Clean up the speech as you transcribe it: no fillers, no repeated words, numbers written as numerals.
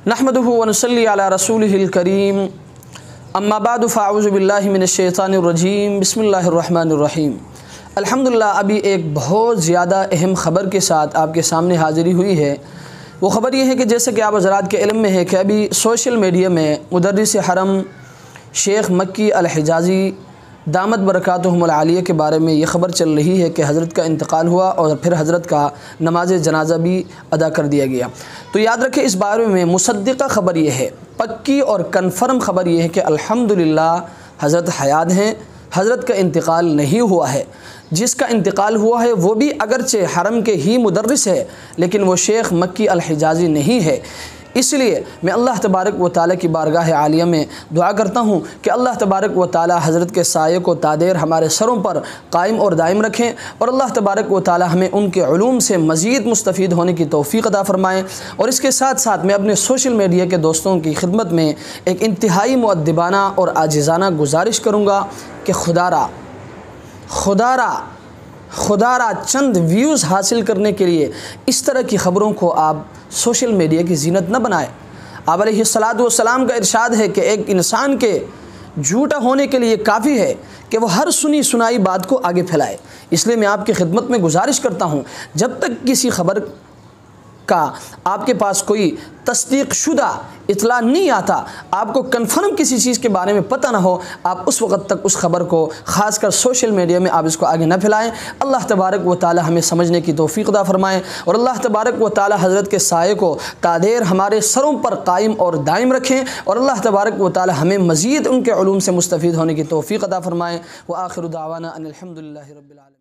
नहमदुहु व नुसल्ली अला रसूलिहिल करीम अम्मा बाद फ़अऊज़ु बिल्लाहि मिनश्शैतानिर रजीम बिस्मिल्लाहिर रहमानिर रहीम। अल्हम्दुलिल्लाह, अभी एक बहुत ज़्यादा अहम ख़बर के साथ आपके सामने हाज़िरी हुई है। वो ख़बर ये है कि जैसे कि आप हज़रात के इल्म में है कि अभी सोशल मीडिया में मुदर्रिस हरम शेख मक्की अल हिजाज़ी दामत बरकातुहुमुल आलिया के बारे में ये ख़बर चल रही है कि हज़रत का इंतकाल हुआ और फिर हज़रत का नमाज जनाजा भी अदा कर दिया गया। तो याद रखें, इस बारे में मुसद्दिक़ा ख़बर ये है, पक्की और कन्फर्म ख़बर ये है कि अल्हम्दुलिल्लाह हज़रत हयात हैं, हज़रत का इंतकाल नहीं हुआ है। जिसका इंतकाल हुआ है वो भी अगरचे हरम के ही मुदर्रिस है, लेकिन वो शेख मक्की अल हिजाज़ी नहीं है। इसलिए मैं अल्लाह तबारक व ताला की बारगाह आलिया में दुआ करता हूँ कि अल्लाह तबारक व ताला हज़रत के साये को तादेर हमारे सरों पर कायम और दायम रखें और अल्लाह तबारक व ताला हमें उनके उलूम से मज़ीद मुस्तफ़ीद होने की तौफ़ीक़ अता फ़रमाएँ। और इसके साथ साथ मैं अपने सोशल मीडिया के दोस्तों की खिदमत में एक इंतहाई मुअद्दिबाना और आजिज़ाना गुजारिश करूँगा कि खुदारा चंद व्यूज़ हासिल करने के लिए इस तरह की ख़बरों को आप सोशल मीडिया की ज़ीनत न बनाएं। आप अलैहिस्सलातु वस्सलाम का इरशाद है कि एक इंसान के झूठा होने के लिए काफ़ी है कि वो हर सुनी सुनाई बात को आगे फैलाए। इसलिए मैं आपकी खिदमत में गुजारिश करता हूँ, जब तक किसी ख़बर का आपके पास कोई तस्दीक शुदा इतला नहीं आता, आपको कन्फर्म किसी चीज़ के बारे में पता ना हो, आप उस वक़्त तक उस ख़बर को ख़ासकर सोशल मीडिया में आप इसको आगे न फैलाएं। अल्लाह तबारक व ताला हमें समझने की तौफ़ीक़ अता फ़रमाएँ और अल्लाह तबारक व ताला हज़रत के साये को तादेर हमारे सरों पर कायम और दायम रखें और अल्लाह तबारक व ताला हमें मज़ीद उनके उलूम से मुस्तफ़ीद होने की तौफ़ीक़ अता फ़रमाएँ। व आखिरु दावाना अनिल हम्दुलिल्लाहि रब्बिल आलमीन।